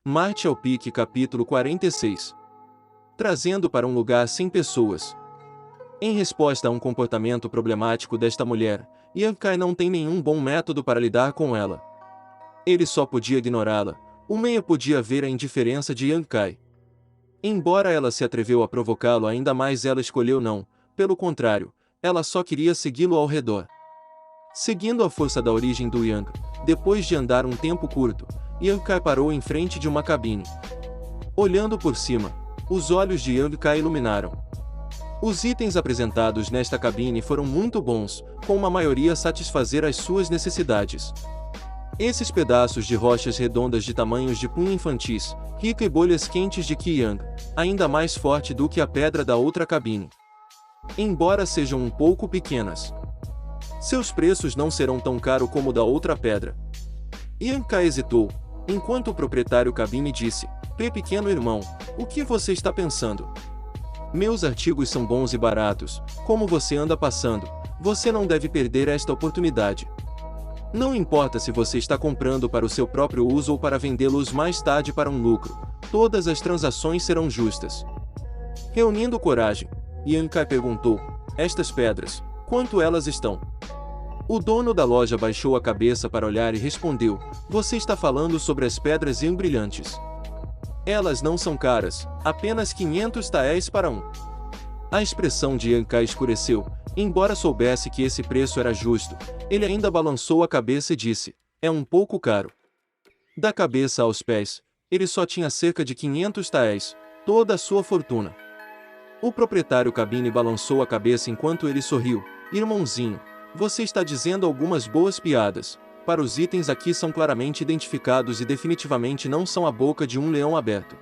Marte ao Pique capítulo 46. Trazendo para um lugar sem pessoas. Em resposta a um comportamento problemático desta mulher, Yankai não tem nenhum bom método para lidar com ela. Ele só podia ignorá-la. O Meia podia ver a indiferença de Yankai. Embora ela se atreveu a provocá-lo ainda mais, ela escolheu não, pelo contrário, ela só queria segui-lo ao redor. Seguindo a força da origem do Yang, depois de andar um tempo curto, Yankai parou em frente de uma cabine. Olhando por cima, os olhos de Yankai iluminaram. Os itens apresentados nesta cabine foram muito bons, com uma maioria satisfazer as suas necessidades. Esses pedaços de rochas redondas de tamanhos de punho infantis, rica e bolhas quentes de Qi-Yang, ainda mais forte do que a pedra da outra cabine. Embora sejam um pouco pequenas, seus preços não serão tão caros como o da outra pedra. Yankai hesitou, enquanto o proprietário cabine disse: pequeno irmão, o que você está pensando? Meus artigos são bons e baratos, como você anda passando, você não deve perder esta oportunidade. Não importa se você está comprando para o seu próprio uso ou para vendê-los mais tarde para um lucro, todas as transações serão justas. Reunindo coragem, Yankai perguntou: estas pedras, quanto elas estão? O dono da loja baixou a cabeça para olhar e respondeu: você está falando sobre as pedras Yang brilhantes. Elas não são caras, apenas 500 taéis para um. A expressão de Yankai escureceu. Embora soubesse que esse preço era justo, ele ainda balançou a cabeça e disse: é um pouco caro. Da cabeça aos pés, ele só tinha cerca de 500 taéis, toda a sua fortuna. O proprietário cabine balançou a cabeça enquanto ele sorriu: irmãozinho, você está dizendo algumas boas piadas. Para os itens aqui são claramente identificados e definitivamente não são a boca de um leão aberto.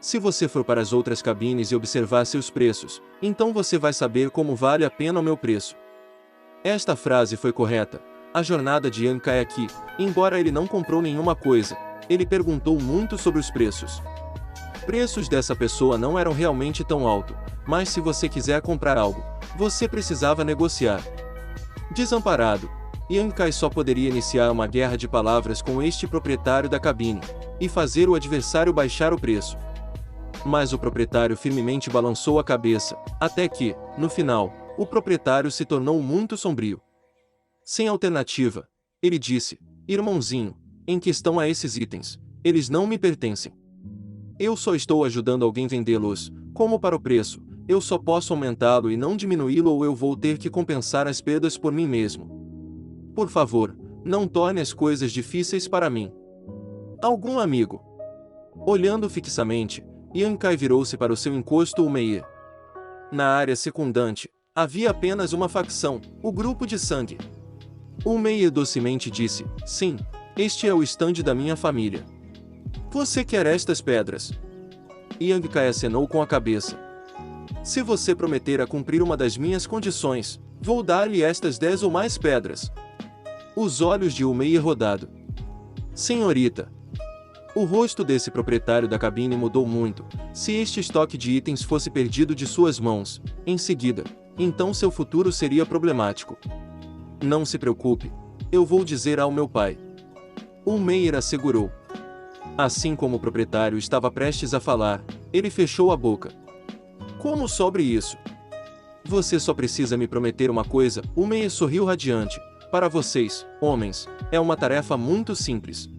Se você for para as outras cabines e observar seus preços, então você vai saber como vale a pena o meu preço. Esta frase foi correta. A jornada de Yankai aqui, embora ele não comprou nenhuma coisa, ele perguntou muito sobre os preços. Preços dessa pessoa não eram realmente tão altos, mas se você quiser comprar algo, você precisava negociar. Desamparado, Yankai só poderia iniciar uma guerra de palavras com este proprietário da cabine, e fazer o adversário baixar o preço. Mas o proprietário firmemente balançou a cabeça, até que, no final, o proprietário se tornou muito sombrio. Sem alternativa, ele disse: irmãozinho, em que estão esses itens? Eles não me pertencem. Eu só estou ajudando alguém a vendê-los. Como para o preço, eu só posso aumentá-lo e não diminuí-lo, ou eu vou ter que compensar as perdas por mim mesmo. Por favor, não torne as coisas difíceis para mim. Algum amigo? Olhando fixamente, Yankai virou-se para o seu encosto o Meia. Na área circundante, havia apenas uma facção, o grupo de sangue. O Meia docemente disse: sim, este é o estande da minha família. Você quer estas pedras? Yankai acenou com a cabeça. Se você prometer a cumprir uma das minhas condições, vou dar-lhe estas 10 ou mais pedras. Os olhos de Meia rodado. Senhorita. O rosto desse proprietário da cabine mudou muito. Se este estoque de itens fosse perdido de suas mãos, em seguida, então seu futuro seria problemático. Não se preocupe, eu vou dizer ao meu pai. O Meia assegurou. Assim como o proprietário estava prestes a falar, ele fechou a boca. Como sobre isso? Você só precisa me prometer uma coisa. O Meia sorriu radiante. Para vocês, homens, é uma tarefa muito simples.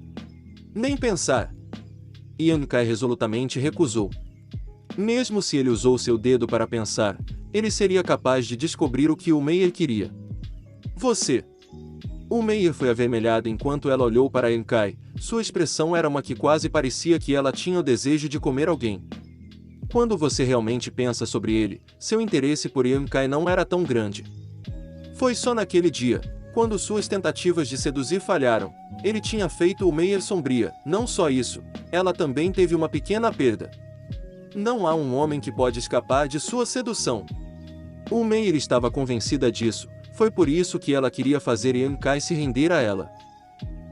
Nem pensar. Yankai resolutamente recusou. Mesmo se ele usou seu dedo para pensar, ele seria capaz de descobrir o que o Meia queria. Você. O Meia foi avermelhado enquanto ela olhou para Yankai. Sua expressão era uma que quase parecia que ela tinha o desejo de comer alguém. Quando você realmente pensa sobre ele, seu interesse por Yankai não era tão grande. Foi só naquele dia, quando suas tentativas de seduzir falharam, ele tinha feito o Meia sombria. Não só isso, ela também teve uma pequena perda. Não há um homem que pode escapar de sua sedução. O Meia estava convencida disso, foi por isso que ela queria fazer Yankai se render a ela.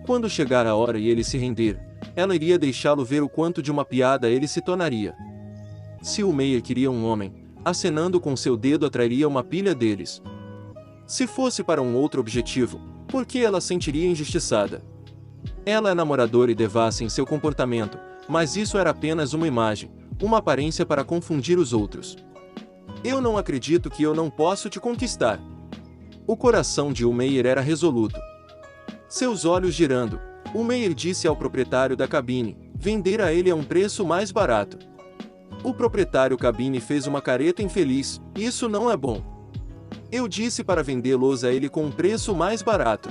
Quando chegar a hora e ele se render, ela iria deixá-lo ver o quanto de uma piada ele se tornaria. Se o Meia queria um homem, acenando com seu dedo atrairia uma pilha deles. Se fosse para um outro objetivo, por que ela sentiria injustiçada? Ela é namoradora e devassa em seu comportamento, mas isso era apenas uma imagem, uma aparência para confundir os outros. Eu não acredito que eu não posso te conquistar. O coração de Meyer era resoluto. Seus olhos girando, Meyer disse ao proprietário da cabine, vender a ele a um preço mais barato. O proprietário cabine fez uma careta infeliz, isso não é bom. Eu disse para vendê-los a ele com um preço mais barato.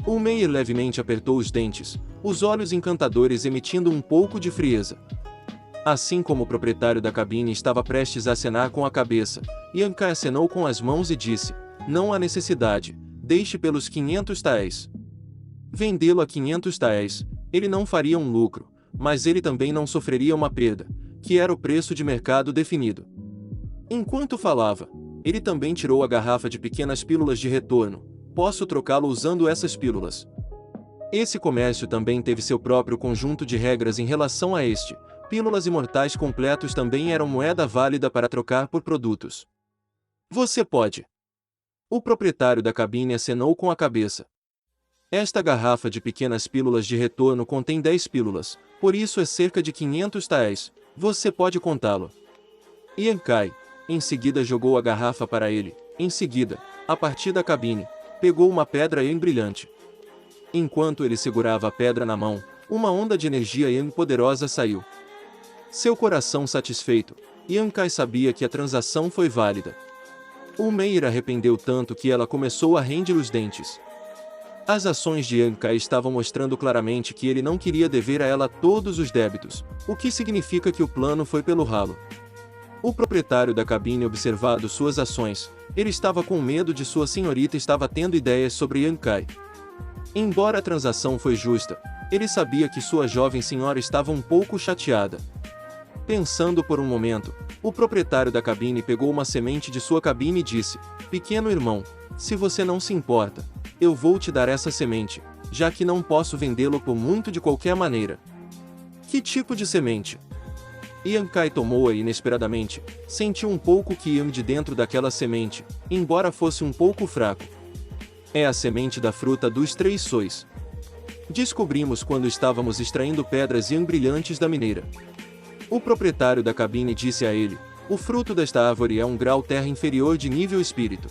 Meyer levemente apertou os dentes, os olhos encantadores emitindo um pouco de frieza. Assim como o proprietário da cabine estava prestes a acenar com a cabeça, Yankai acenou com as mãos e disse, não há necessidade, deixe pelos 500 taéis. Vendê-lo a 500 taéis, ele não faria um lucro, mas ele também não sofreria uma perda, que era o preço de mercado definido. Enquanto falava, ele também tirou a garrafa de pequenas pílulas de retorno, posso trocá-lo usando essas pílulas. Esse comércio também teve seu próprio conjunto de regras em relação a este, pílulas imortais completos também eram moeda válida para trocar por produtos. Você pode. O proprietário da cabine acenou com a cabeça. Esta garrafa de pequenas pílulas de retorno contém 10 pílulas, por isso é cerca de 500 taéis, você pode contá-lo. Yankai, em seguida jogou a garrafa para ele, em seguida, a partir da cabine, pegou uma pedra Yang brilhante. Enquanto ele segurava a pedra na mão, uma onda de energia Yang poderosa saiu. Seu coração satisfeito, Yankai sabia que a transação foi válida. Meyer arrependeu tanto que ela começou a ranger os dentes. As ações de Yankai estavam mostrando claramente que ele não queria dever a ela todos os débitos, o que significa que o plano foi pelo ralo. O proprietário da cabine observado suas ações, ele estava com medo de sua senhorita estava tendo ideias sobre Yankai. Embora a transação foi justa, ele sabia que sua jovem senhora estava um pouco chateada. Pensando por um momento, o proprietário da cabine pegou uma semente de sua cabine e disse, pequeno irmão, se você não se importa, eu vou te dar essa semente, já que não posso vendê-lo por muito de qualquer maneira. Que tipo de semente? Yankai tomou-a inesperadamente, sentiu um pouco que ia de dentro daquela semente, embora fosse um pouco fraco. É a semente da fruta dos 3 sóis. Descobrimos quando estávamos extraindo pedras Yang brilhantes da mineira. O proprietário da cabine disse a ele, o fruto desta árvore é um grau terra inferior de nível espírito.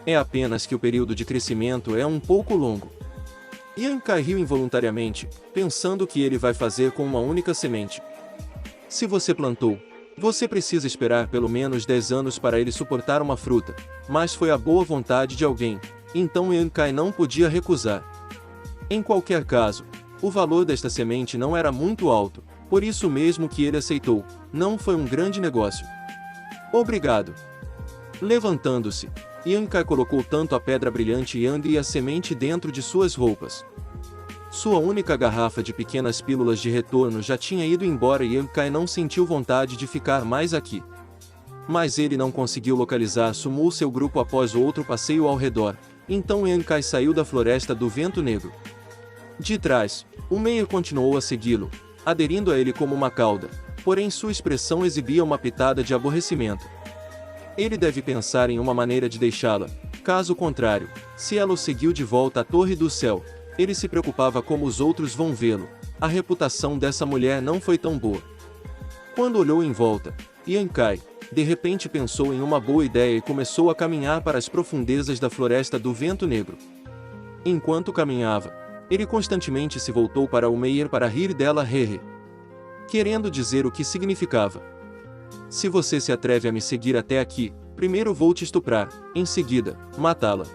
É apenas que o período de crescimento é um pouco longo. Yankai riu involuntariamente, pensando o que ele vai fazer com uma única semente. Se você plantou, você precisa esperar pelo menos 10 anos para ele suportar uma fruta, mas foi a boa vontade de alguém, então Yankai não podia recusar. Em qualquer caso, o valor desta semente não era muito alto, por isso mesmo que ele aceitou, não foi um grande negócio. Obrigado. Levantando-se, Yankai colocou tanto a pedra brilhante Yang e a semente dentro de suas roupas. Sua única garrafa de pequenas pílulas de retorno já tinha ido embora e Yankai não sentiu vontade de ficar mais aqui. Mas ele não conseguiu localizar Sumu seu grupo após outro passeio ao redor, então Yankai saiu da floresta do vento negro. De trás, Meyer continuou a segui-lo, aderindo a ele como uma cauda, porém sua expressão exibia uma pitada de aborrecimento. Ele deve pensar em uma maneira de deixá-la, caso contrário, se ela o seguiu de volta à Torre do Céu, ele se preocupava como os outros vão vê-lo, a reputação dessa mulher não foi tão boa. Quando olhou em volta, Yankai, de repente pensou em uma boa ideia e começou a caminhar para as profundezas da floresta do vento negro. Enquanto caminhava, ele constantemente se voltou para Meyer para rir dela querendo dizer o que significava. Se você se atreve a me seguir até aqui, primeiro vou te estuprar, em seguida, matá-la.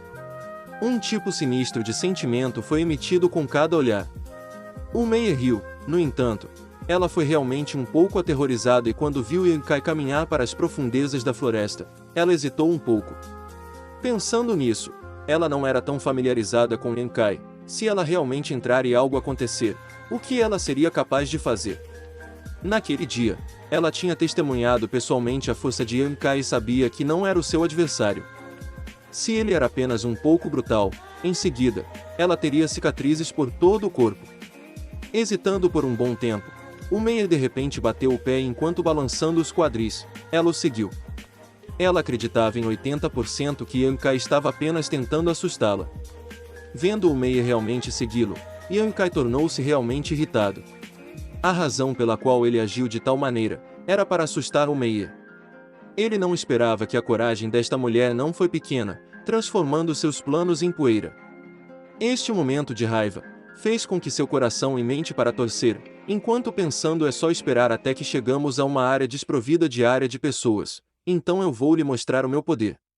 Um tipo sinistro de sentimento foi emitido com cada olhar. Meyer riu, no entanto, ela foi realmente um pouco aterrorizada e quando viu Yankai caminhar para as profundezas da floresta, ela hesitou um pouco. Pensando nisso, ela não era tão familiarizada com Yankai, se ela realmente entrar e algo acontecer, o que ela seria capaz de fazer? Naquele dia, ela tinha testemunhado pessoalmente a força de Yankai e sabia que não era o seu adversário. Se ele era apenas um pouco brutal, em seguida, ela teria cicatrizes por todo o corpo. Hesitando por um bom tempo, Meyer de repente bateu o pé enquanto balançando os quadris, ela o seguiu. Ela acreditava em 80% que Yankai estava apenas tentando assustá-la. Vendo Meyer realmente segui-lo, Yankai tornou-se realmente irritado. A razão pela qual ele agiu de tal maneira era para assustar o Meyer. Ele não esperava que a coragem desta mulher não foi pequena, transformando seus planos em poeira. Este momento de raiva fez com que seu coração e mente para torcer, enquanto pensando é só esperar até que chegamos a uma área desprovida de pessoas, então eu vou lhe mostrar o meu poder.